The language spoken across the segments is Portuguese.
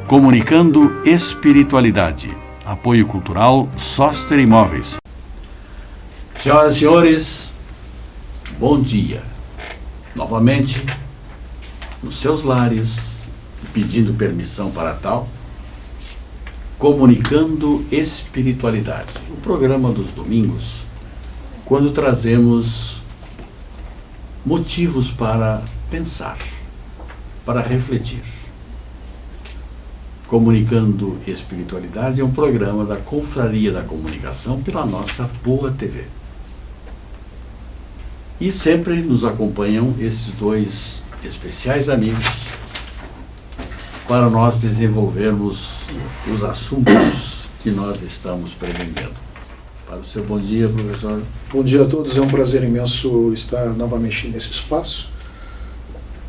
Comunicando Espiritualidade. Apoio Cultural Soster Imóveis. Senhoras e senhores, bom dia. Novamente, nos seus lares, pedindo permissão para tal, Comunicando Espiritualidade. O programa dos domingos, quando trazemos motivos para pensar, para refletir. Comunicando Espiritualidade é um programa da Confraria da Comunicação pela nossa Boa TV. E sempre nos acompanham esses dois especiais amigos para nós desenvolvermos os assuntos que nós estamos pretendendo. Para o seu bom dia, professor. Bom dia a todos, é um prazer imenso estar novamente nesse espaço,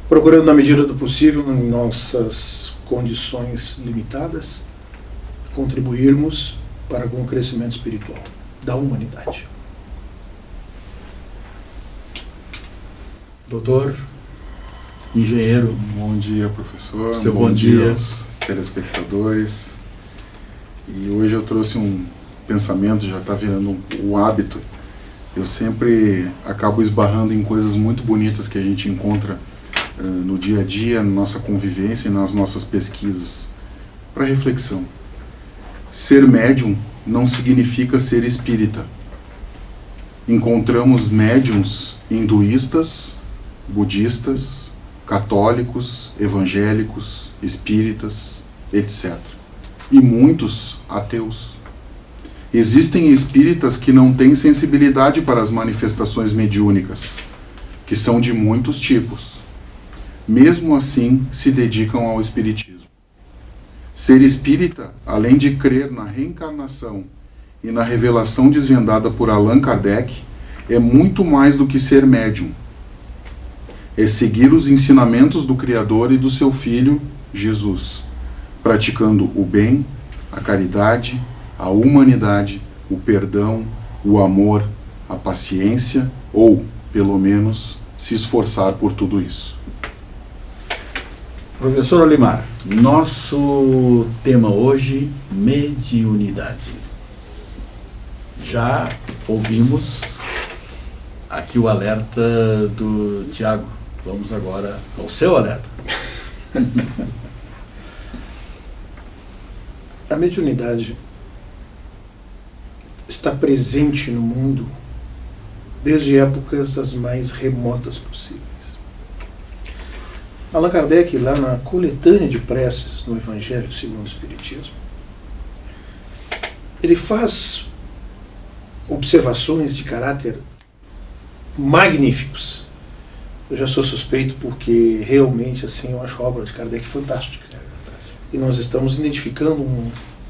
procurando na medida do possível, em nossas condições limitadas, contribuirmos para com o crescimento espiritual da humanidade. Doutor, engenheiro. Bom dia, professor. Seu bom dia aos telespectadores. E hoje eu trouxe um pensamento, já está virando um hábito. Eu sempre acabo esbarrando em coisas muito bonitas que a gente encontra no dia a dia, na nossa convivência e nas nossas pesquisas. Para reflexão. Ser médium não significa ser espírita. Encontramos médiums hinduístas, budistas, católicos, evangélicos, espíritas, etc. E muitos ateus. Existem espíritas que não têm sensibilidade para as manifestações mediúnicas, que são de muitos tipos. Mesmo assim, se dedicam ao espiritismo. Ser espírita, além de crer na reencarnação e na revelação desvendada por Allan Kardec, é muito mais do que ser médium. É seguir os ensinamentos do Criador e do seu Filho, Jesus, praticando o bem, a caridade, a humanidade, o perdão, o amor, a paciência, ou, pelo menos, se esforçar por tudo isso. Professor Olimar, nosso tema hoje, mediunidade. Já ouvimos aqui o alerta do Tiago. Vamos agora ao seu alerta. A mediunidade está presente no mundo desde épocas as mais remotas possíveis. Allan Kardec, lá na coletânea de preces no Evangelho segundo o Espiritismo, ele faz observações de caráter magníficos. Eu já sou suspeito porque realmente assim eu acho a obra de Kardec fantástica. E nós estamos identificando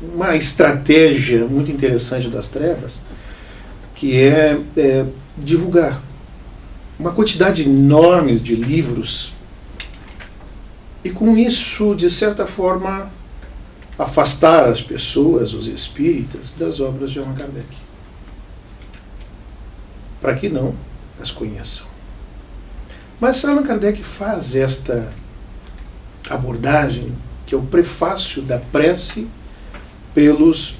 uma estratégia muito interessante das trevas, que é divulgar uma quantidade enorme de livros e com isso, de certa forma, afastar as pessoas, os espíritas, das obras de Allan Kardec, para que não as conheçam. Mas Allan Kardec faz esta abordagem, que é o prefácio da prece pelos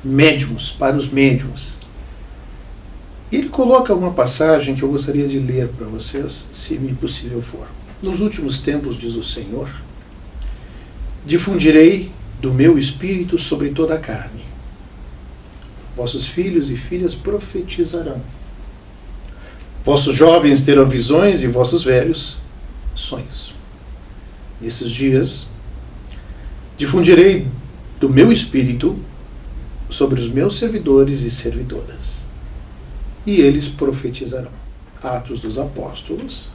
médiuns, para os médiuns. E ele coloca uma passagem que eu gostaria de ler para vocês, se me possível for. Nos últimos tempos, diz o Senhor, difundirei do meu espírito sobre toda a carne. Vossos filhos e filhas profetizarão. Vossos jovens terão visões e vossos velhos sonhos. Nesses dias, difundirei do meu espírito sobre os meus servidores e servidoras, e eles profetizarão. Atos dos Apóstolos,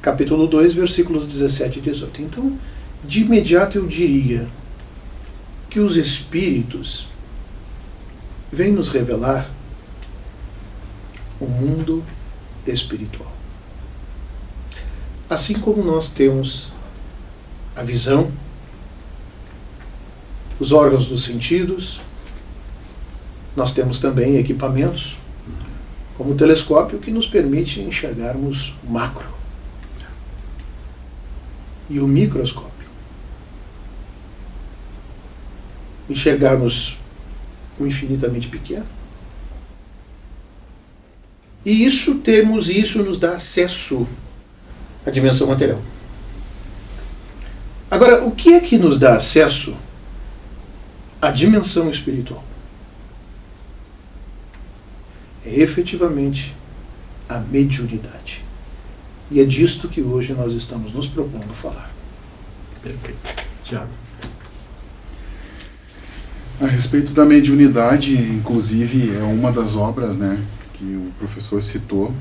capítulo 2, versículos 17 e 18. Então, de imediato eu diria que os espíritos vêm nos revelar o mundo espiritual. Assim como nós temos a visão, os órgãos dos sentidos, nós temos também equipamentos, como o telescópio, que nos permite enxergarmos o macro e o microscópio. enxergarmos o infinitamente pequeno. E isso nos dá acesso à dimensão material. Agora, o que é que nos dá acesso à dimensão espiritual? É efetivamente a mediunidade. E é disto que hoje nós estamos nos propondo falar. Perfeito. Tiago. A respeito da mediunidade, inclusive, é uma das obras, né, que o professor citou,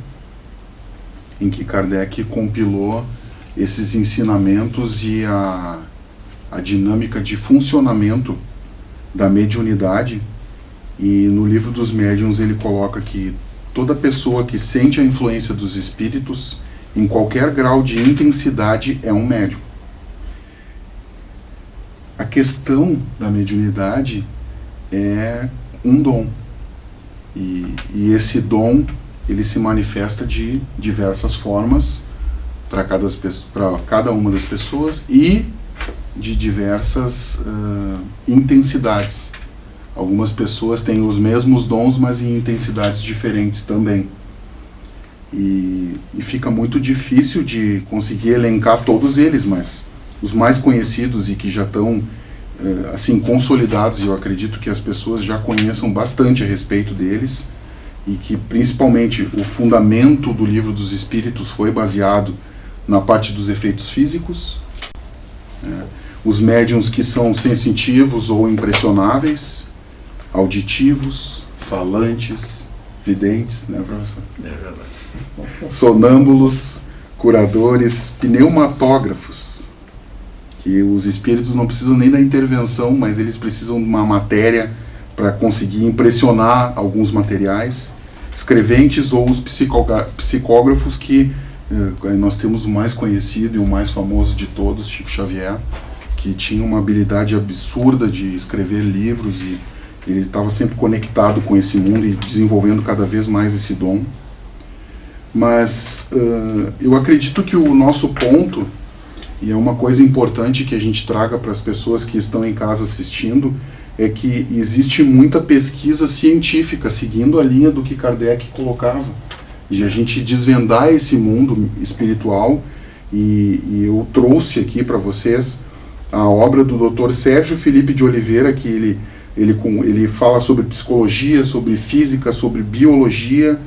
em que Kardec compilou esses ensinamentos e a dinâmica de funcionamento da mediunidade. E no livro dos médiuns ele coloca que toda pessoa que sente a influência dos espíritos, em qualquer grau de intensidade, é um médium. A questão da mediunidade é um dom. E esse dom, ele se manifesta de diversas formas para cada uma das pessoas e de diversas intensidades. Algumas pessoas têm os mesmos dons, mas em intensidades diferentes também. E fica muito difícil de conseguir elencar todos eles, mas os mais conhecidos e que já estão assim consolidados, e eu acredito que as pessoas já conheçam bastante a respeito deles, e que principalmente o fundamento do Livro dos Espíritos foi baseado na parte dos efeitos físicos, os médiuns que são sensitivos ou impressionáveis, auditivos, falantes, videntes, né, professor? É verdade. Sonâmbulos, curadores, pneumatógrafos, que os espíritos não precisam nem da intervenção, mas eles precisam de uma matéria para conseguir impressionar alguns materiais, escreventes ou os psicógrafos, que nós temos o mais conhecido e o mais famoso de todos, Chico Xavier, que tinha uma habilidade absurda de escrever livros, e ele estava sempre conectado com esse mundo e desenvolvendo cada vez mais esse dom. Mas eu acredito que o nosso ponto, e é uma coisa importante que a gente traga para as pessoas que estão em casa assistindo, é que existe muita pesquisa científica seguindo a linha do que Kardec colocava, de a gente desvendar esse mundo espiritual. E eu trouxe aqui para vocês a obra do Dr. Sérgio Felipe de Oliveira, que ele fala sobre psicologia, sobre física, sobre biologia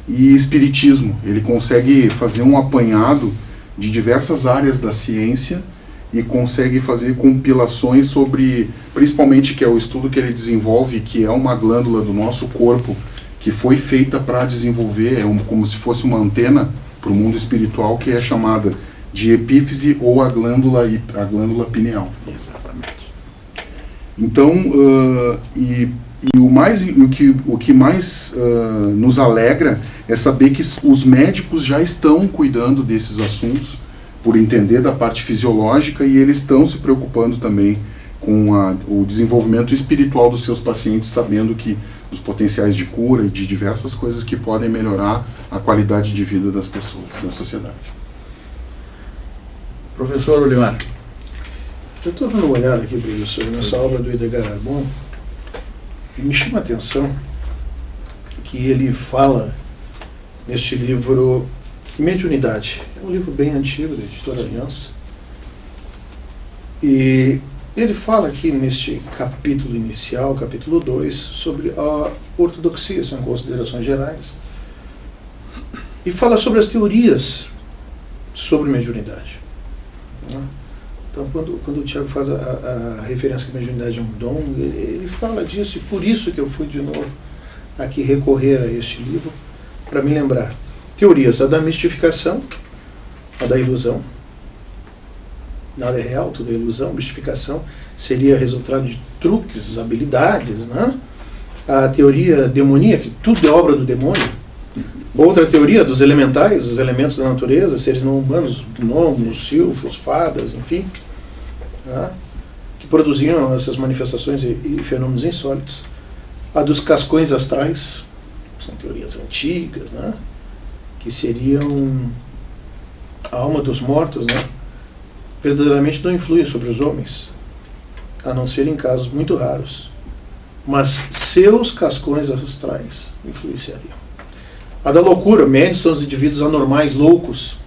e espiritismo. Ele consegue fazer um apanhado de diversas áreas da ciência e consegue fazer compilações sobre, principalmente, que é o estudo que ele desenvolve, que é uma glândula do nosso corpo que foi feita para desenvolver, como se fosse uma antena para o mundo espiritual, que é chamada de epífise ou a glândula pineal. Exatamente. Então, o que mais nos alegra é saber que os médicos já estão cuidando desses assuntos, por entender da parte fisiológica, e eles estão se preocupando também com o desenvolvimento espiritual dos seus pacientes, sabendo que os potenciais de cura e de diversas coisas que podem melhorar a qualidade de vida das pessoas, da sociedade. Professor Olimar. Eu estou dando uma olhada aqui, professor, nessa obra do Edgar Arbon, e me chama a atenção que ele fala neste livro Mediunidade. É um livro bem antigo, da Editora Aliança. E ele fala aqui neste capítulo inicial, capítulo 2, sobre a ortodoxia, são considerações gerais. E fala sobre as teorias sobre mediunidade. Então, quando o Tiago faz a referência que a mediunidade é um dom, ele fala disso, e por isso que eu fui de novo aqui recorrer a este livro, para me lembrar. Teorias, a da mistificação, a da ilusão. Nada é real, tudo é ilusão. Mistificação seria resultado de truques, habilidades, né? A teoria demoníaca, tudo é obra do demônio. Outra teoria dos elementais, os elementos da natureza, seres não humanos, gnomos, silfos, fadas, enfim, né? Que produziam essas manifestações e fenômenos insólitos. A dos cascões astrais, são teorias antigas, né? Que seriam a alma dos mortos, né? Verdadeiramente não influi sobre os homens. a não ser em casos muito raros, mas seus cascões ancestrais influenciariam. A da loucura, médios são os indivíduos anormais, loucos.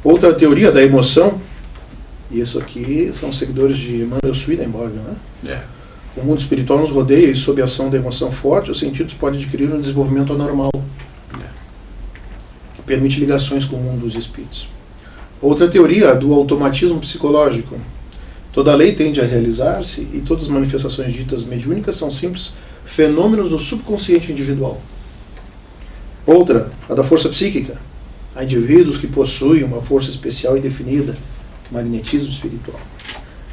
Outra teoria da emoção, e isso aqui são seguidores de Emanuel Swedenborg, né? O mundo espiritual nos rodeia e sob a ação da emoção forte, os sentidos podem adquirir um desenvolvimento anormal, que permite ligações com o mundo dos espíritos. Outra teoria, a do automatismo psicológico. Toda lei tende a realizar-se e todas as manifestações ditas mediúnicas são simples fenômenos do subconsciente individual. Outra, a da força psíquica. Há indivíduos que possuem uma força especial e definida, magnetismo espiritual.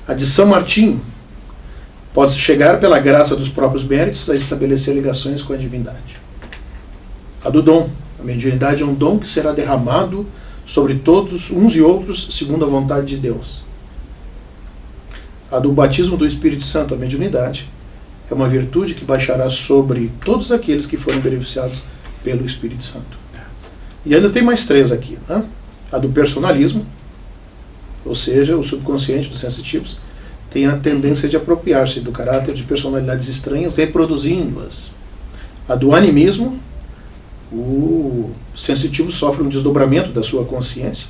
A de São Martinho. Pode-se chegar pela graça dos próprios méritos a estabelecer ligações com a divindade. A do dom. A mediunidade é um dom que será derramado sobre todos, uns e outros, segundo a vontade de Deus. A do batismo do Espírito Santo, a mediunidade, é uma virtude que baixará sobre todos aqueles que foram beneficiados pelo Espírito Santo. E ainda tem mais 3 aqui, né? A do personalismo, ou seja, o subconsciente dos sensitivos, tem a tendência de apropriar-se do caráter de personalidades estranhas, reproduzindo-as. A do animismo, o sensitivo sofre um desdobramento da sua consciência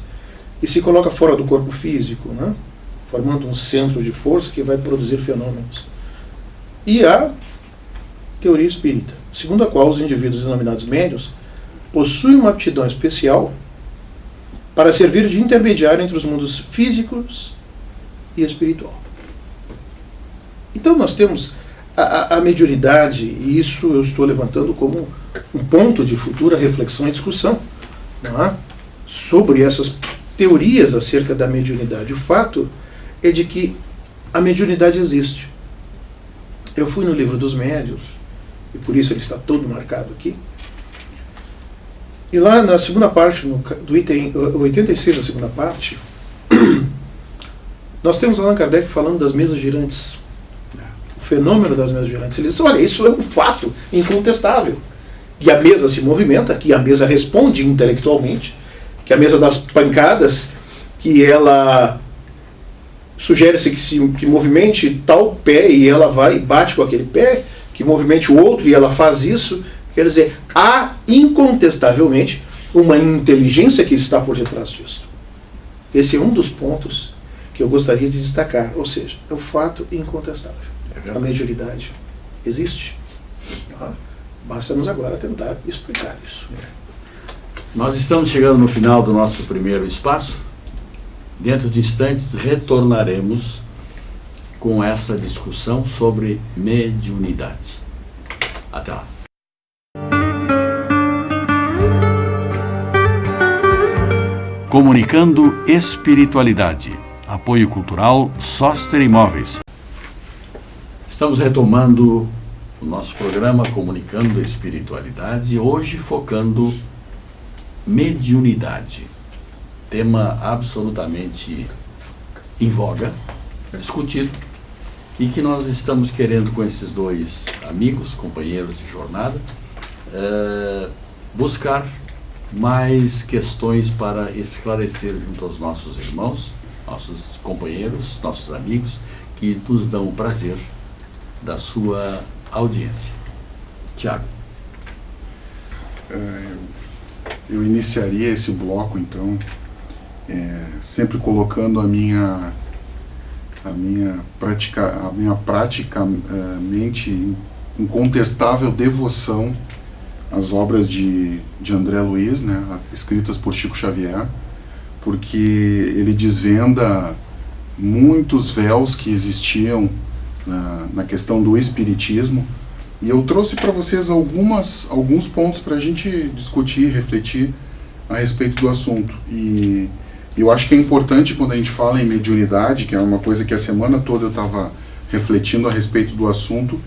e se coloca fora do corpo físico, né? Formando um centro de força que vai produzir fenômenos. E a teoria espírita, segundo a qual os indivíduos denominados médiuns possuem uma aptidão especial para servir de intermediário entre os mundos físicos e espiritual. Então nós temos a mediunidade, e isso eu estou levantando como um ponto de futura reflexão e discussão, não é? Sobre essas teorias acerca da mediunidade. O fato é de que a mediunidade existe. Eu fui no livro dos médiuns, e por isso ele está todo marcado aqui. E lá na segunda parte, do item 86 da segunda parte, nós temos Allan Kardec falando das mesas girantes. O fenômeno das mesas girantes. Ele diz, olha, isso é um fato incontestável. Que a mesa se movimenta, que a mesa responde intelectualmente, que a mesa das pancadas, que ela sugere-se que movimente tal pé e ela vai e bate com aquele pé, que movimente o outro e ela faz isso. Quer dizer, há incontestavelmente uma inteligência que está por detrás disso. Esse é um dos pontos que eu gostaria de destacar, ou seja, é o fato incontestável. A mediunidade existe. Basta-nos agora tentar explicar isso. Nós estamos chegando no final do nosso primeiro espaço. Dentro de instantes retornaremos com essa discussão sobre mediunidade. Até lá. Comunicando Espiritualidade. Apoio Cultural Sóster Imóveis. Estamos retomando o nosso programa Comunicando Espiritualidade, hoje focando mediunidade. Tema absolutamente em voga, discutido, e que nós estamos querendo com esses dois amigos, companheiros de jornada, buscar mais questões para esclarecer junto aos nossos irmãos, nossos companheiros, nossos amigos, que nos dão o prazer da sua audiência. Tiago. Eu iniciaria esse bloco, então, sempre colocando a minha praticamente incontestável devoção às obras de André Luiz, né, escritas por Chico Xavier, porque ele desvenda muitos véus que existiam na questão do espiritismo, e eu trouxe para vocês alguns pontos para a gente discutir, refletir a respeito do assunto. E eu acho que é importante, quando a gente fala em mediunidade, que é uma coisa que a semana toda eu estava refletindo a respeito do assunto,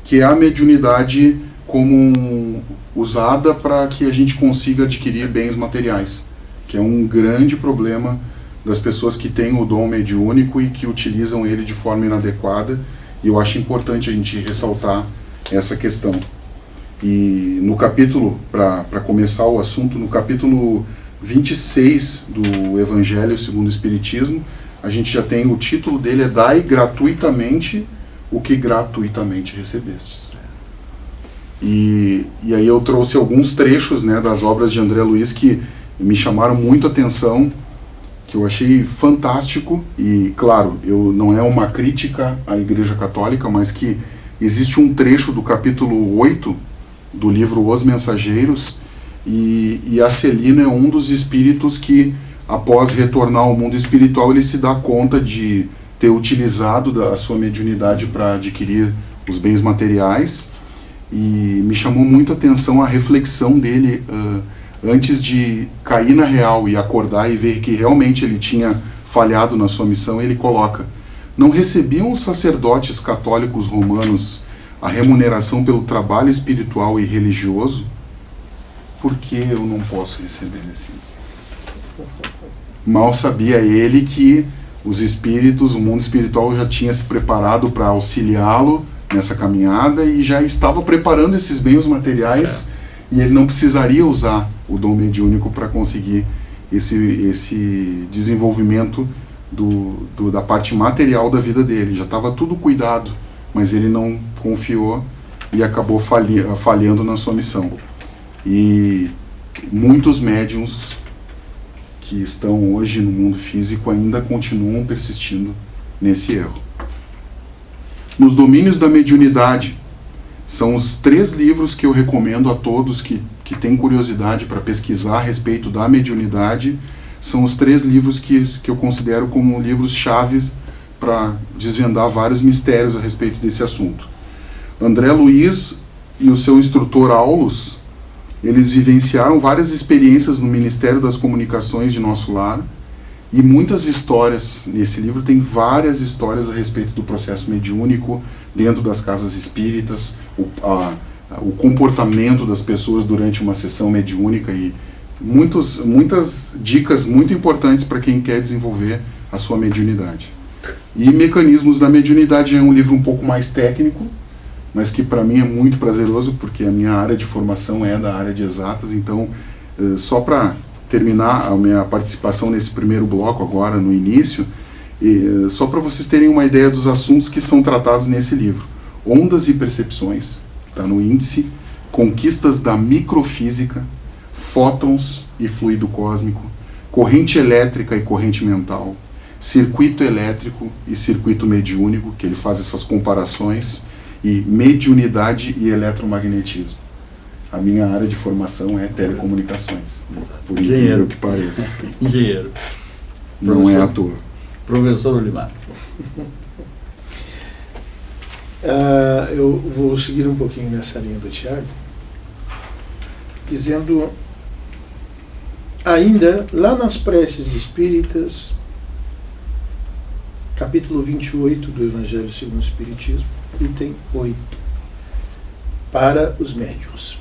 que é a mediunidade como usada para que a gente consiga adquirir bens materiais, que é um grande problema das pessoas que têm o dom mediúnico e que utilizam ele de forma inadequada, e eu acho importante a gente ressaltar essa questão. E no capítulo, para começar o assunto, no capítulo 26 do Evangelho segundo o Espiritismo, a gente já tem, o título dele é Dai gratuitamente o que gratuitamente recebestes. E aí eu trouxe alguns trechos, né, das obras de André Luiz que me chamaram muito a atenção, que eu achei fantástico. E claro, não é uma crítica à Igreja Católica, mas que existe um trecho do capítulo 8 do livro Os Mensageiros, e a Celina é um dos espíritos que, após retornar ao mundo espiritual, ele se dá conta de ter utilizado a sua mediunidade para adquirir os bens materiais, e me chamou muito a atenção a reflexão dele antes de cair na real e acordar e ver que realmente ele tinha falhado na sua missão. Ele coloca: não recebiam os sacerdotes católicos romanos a remuneração pelo trabalho espiritual e religioso? Por que eu não posso receber assim? Mal sabia ele que os espíritos, o mundo espiritual já tinha se preparado para auxiliá-lo nessa caminhada e já estava preparando esses bens materiais, e ele não precisaria usar o dom mediúnico para conseguir esse desenvolvimento da parte material da vida dele. Já estava tudo cuidado, mas ele não confiou e acabou falhando na sua missão. E muitos médiuns que estão hoje no mundo físico ainda continuam persistindo nesse erro. Nos domínios da mediunidade, são os 3 livros que eu recomendo a todos que têm curiosidade para pesquisar a respeito da mediunidade. São os 3 livros que eu considero como livros chaves para desvendar vários mistérios a respeito desse assunto. André Luiz e o seu instrutor Aulus, eles vivenciaram várias experiências no Ministério das Comunicações de Nosso Lar, e muitas histórias. Nesse livro tem várias histórias a respeito do processo mediúnico dentro das casas espíritas, o comportamento das pessoas durante uma sessão mediúnica, e muitas dicas muito importantes para quem quer desenvolver a sua mediunidade. E Mecanismos da Mediunidade é um livro um pouco mais técnico, mas que para mim é muito prazeroso, porque a minha área de formação é da área de exatas. Então, só para terminar a minha participação nesse primeiro bloco agora, no início, só para vocês terem uma ideia dos assuntos que são tratados nesse livro: ondas e percepções, está no índice, conquistas da microfísica, fótons e fluido cósmico, corrente elétrica e corrente mental, circuito elétrico e circuito mediúnico, que ele faz essas comparações, e mediunidade e eletromagnetismo. A minha área de formação é telecomunicações, por incrível que pareça. Engenheiro. Não é à toa. Professor Olimar. Eu vou seguir um pouquinho nessa linha do Tiago, dizendo, ainda lá nas preces espíritas, capítulo 28 do Evangelho segundo o Espiritismo, item 8, para os médiuns.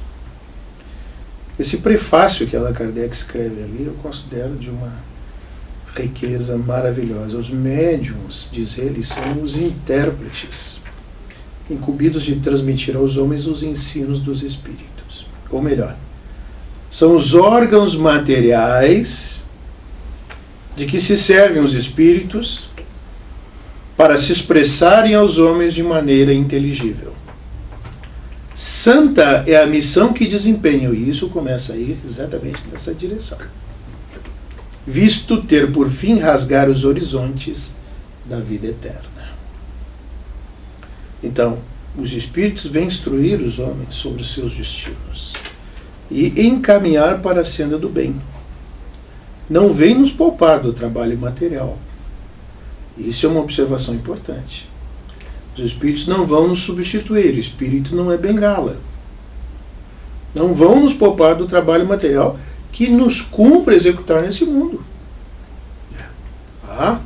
Esse prefácio que Allan Kardec escreve ali, eu considero de uma riqueza maravilhosa. Os médiuns, diz ele, são os intérpretes, incumbidos de transmitir aos homens os ensinos dos espíritos. Ou melhor, são os órgãos materiais de que se servem os espíritos para se expressarem aos homens de maneira inteligível. Santa é a missão que desempenham, e isso começa a ir exatamente nessa direção, visto ter por fim rasgar os horizontes da vida eterna. Então, os espíritos vêm instruir os homens sobre os seus destinos e encaminhar para a senda do bem. Não vêm nos poupar do trabalho material. Isso é uma observação importante. Os espíritos não vão nos substituir. O espírito não é bengala. Não vão nos poupar do trabalho material que nos cumpre executar nesse mundo.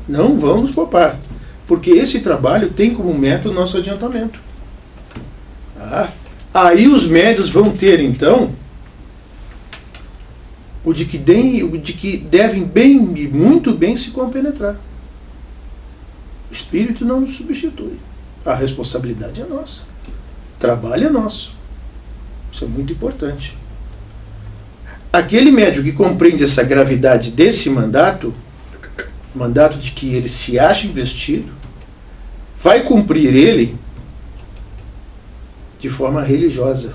Não vão nos poupar. Porque esse trabalho tem como meta o nosso adiantamento. Aí os médiuns vão ter, então, o de que devem bem, muito bem se compenetrar. O espírito não nos substitui. A responsabilidade é nossa. O trabalho é nosso. Isso é muito importante. Aquele médium que compreende essa gravidade desse mandato mandato de que ele se acha investido, vai cumprir ele de forma religiosa.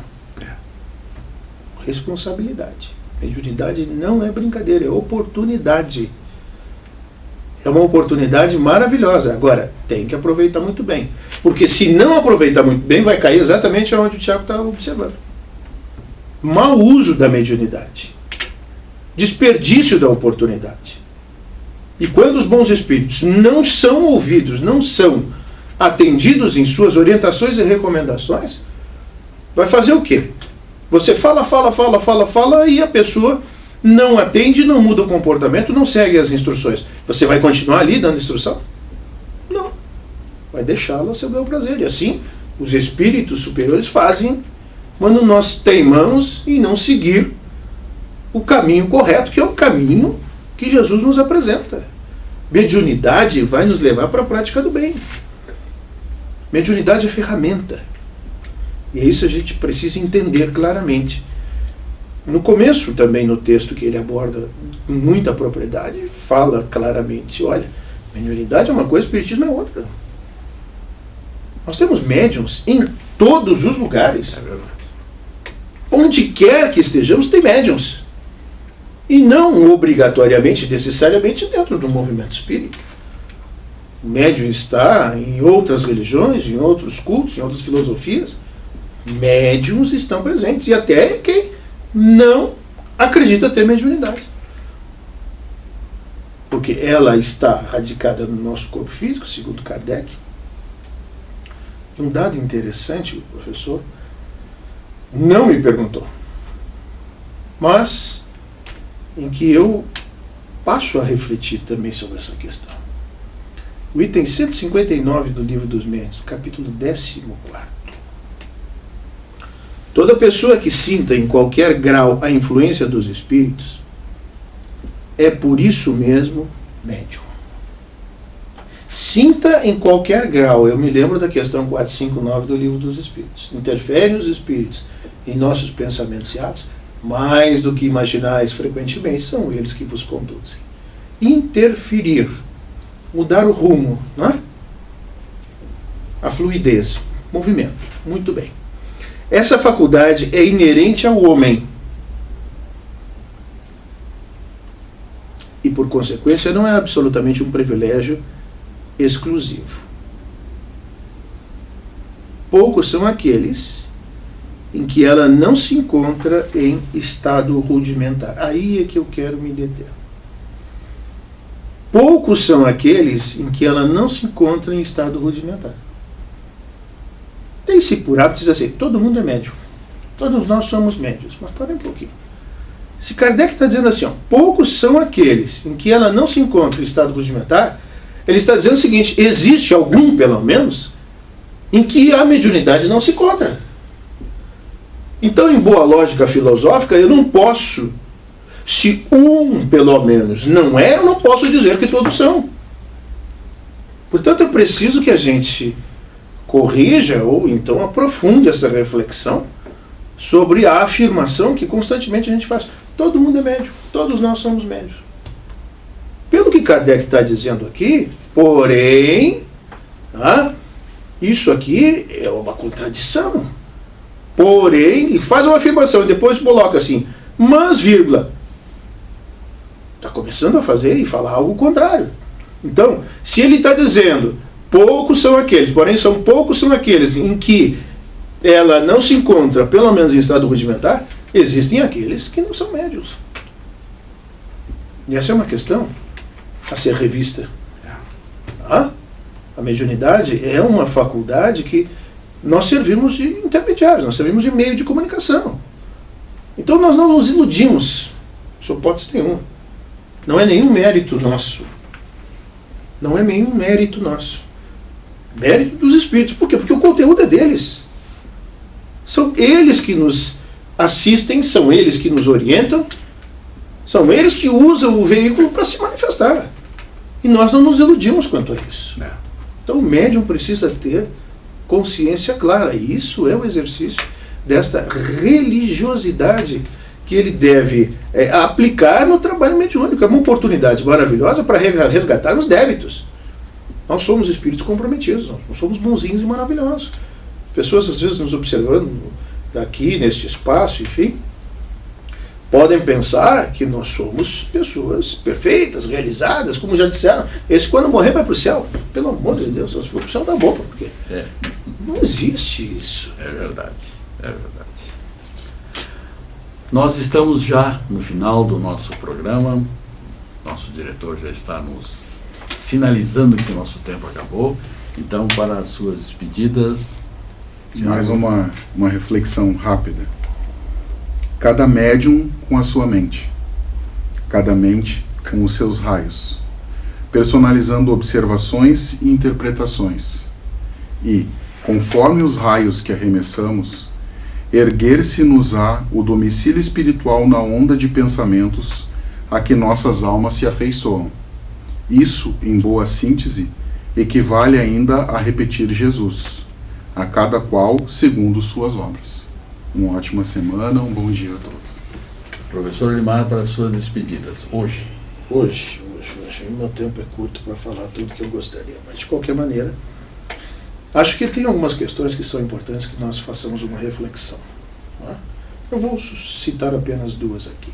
Responsabilidade. Mediunidade não é brincadeira, é oportunidade. É uma oportunidade maravilhosa. Agora, tem que aproveitar muito bem. Porque se não aproveitar muito bem, vai cair exatamente onde o Tiago está observando. Mau uso da mediunidade. Desperdício da oportunidade. E quando os bons espíritos não são ouvidos, não são atendidos em suas orientações e recomendações, vai fazer o quê? Você fala e a pessoa não atende, não muda o comportamento, não segue as instruções. Você vai continuar ali dando instrução? Não. Vai deixá-la a seu bel prazer. E assim, os espíritos superiores fazem quando nós teimamos em não seguir o caminho correto, que é o caminho que Jesus nos apresenta. Mediunidade vai nos levar para a prática do bem. Mediunidade é ferramenta. E é isso a gente precisa entender claramente. No começo, também no texto que ele aborda com muita propriedade, fala claramente, olha, mediunidade é uma coisa, espiritismo é outra. Nós temos médiuns em todos os lugares. Onde quer que estejamos, tem médiuns. E não obrigatoriamente, necessariamente dentro do movimento espírita. O médium está em outras religiões, em outros cultos, em outras filosofias. Médiuns estão presentes. E até quem não acredita ter mediunidade. Porque ela está radicada no nosso corpo físico, segundo Kardec. E um dado interessante, o professor não me perguntou, mas em que eu passo a refletir também sobre essa questão. O item 159 do Livro dos Médiuns, capítulo 14. Toda pessoa que sinta em qualquer grau a influência dos espíritos é por isso mesmo médium. Sinta em qualquer grau, eu me lembro da questão 459 do Livro dos Espíritos. Interferem os espíritos em nossos pensamentos e atos, mais do que imaginais frequentemente, são eles que vos conduzem. Interferir, mudar o rumo, não é? A fluidez, movimento. Muito bem. Essa faculdade é inerente ao homem. E, por consequência, não é absolutamente um privilégio exclusivo. Poucos são aqueles em que ela não se encontra em estado rudimentar. Aí é que eu quero me deter. Poucos são aqueles em que ela não se encontra em estado rudimentar. Tem-se por hábito dizer assim, todo mundo é médium. Todos nós somos médios. Mas parem um pouquinho. Se Kardec está dizendo assim, ó, poucos são aqueles em que ela não se encontra em estado rudimentar, ele está dizendo o seguinte, existe algum, pelo menos, em que a mediunidade não se encontra. Então, em boa lógica filosófica, eu não posso, se um, pelo menos, não é, eu não posso dizer que todos são. Portanto, é preciso que a gente corrija ou então aprofunde essa reflexão sobre a afirmação que constantemente a gente faz. Todo mundo é médium, todos nós somos médios. Pelo que Kardec está dizendo aqui, porém, isso aqui é uma contradição. Porém, e faz uma afirmação e depois coloca assim, mas, vírgula, está começando a fazer e falar algo contrário. Então, se ele está dizendo, poucos são aqueles, porém poucos são aqueles em que ela não se encontra, pelo menos em estado rudimentar, existem aqueles que não são médios. E essa é uma questão a ser revista. A mediunidade é uma faculdade que nós servimos de intermediários, nós servimos de meio de comunicação. Então nós não nos iludimos, sob hipótese nenhuma. Não é nenhum mérito nosso. Não é nenhum mérito nosso. Mérito dos espíritos. Por quê? Porque o conteúdo é deles. São eles que nos assistem, são eles que nos orientam, são eles que usam o veículo para se manifestar. E nós não nos iludimos quanto a isso. Então o médium precisa ter consciência clara. E isso é o exercício desta religiosidade que ele deve aplicar no trabalho mediúnico. É uma oportunidade maravilhosa para resgatarmos débitos. Nós somos espíritos comprometidos, nós somos bonzinhos e maravilhosos. Pessoas às vezes nos observando aqui, neste espaço, enfim, podem pensar que nós somos pessoas perfeitas, realizadas, como já disseram. Esse quando morrer vai para o céu. Pelo amor de Deus, se for para o céu da boca, porque não existe isso. É verdade, é verdade. Nós estamos já no final do nosso programa. Nosso diretor já está nos sinalizando que o nosso tempo acabou. Então, para as suas despedidas... Mais uma reflexão rápida. Cada médium com a sua mente. Cada mente com os seus raios. Personalizando observações e interpretações. E, conforme os raios que arremessamos, erguer-se-nos-á o domicílio espiritual na onda de pensamentos a que nossas almas se afeiçoam. Isso, em boa síntese, equivale ainda a repetir Jesus, a cada qual segundo suas obras. Uma ótima semana, um bom dia a todos. Professor Elimar, para as suas despedidas. Hoje, meu tempo é curto para falar tudo que eu gostaria, mas de qualquer maneira, acho que tem algumas questões que são importantes que nós façamos uma reflexão. Né? Eu vou citar apenas duas aqui.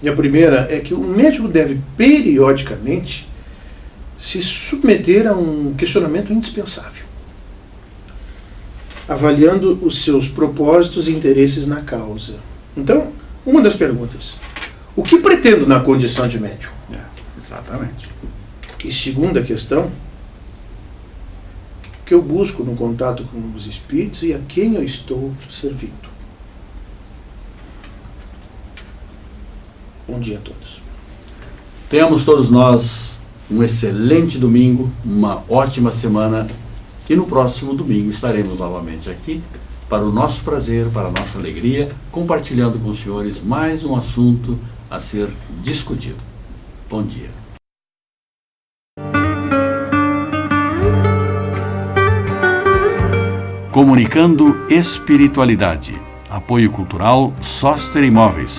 E a primeira é que o médico deve periodicamente se submeter a um questionamento indispensável, avaliando os seus propósitos e interesses na causa. Então, uma das perguntas: o que pretendo na condição de médium? exatamente. E segunda questão: o que eu busco no contato com os espíritos e a quem eu estou servindo? Bom dia a todos. Tenhamos todos nós um excelente domingo, uma ótima semana, e no próximo domingo estaremos novamente aqui para o nosso prazer, para a nossa alegria, compartilhando com os senhores mais um assunto a ser discutido. Bom dia. Comunicando Espiritualidade. Apoio Cultural Sóster Imóveis.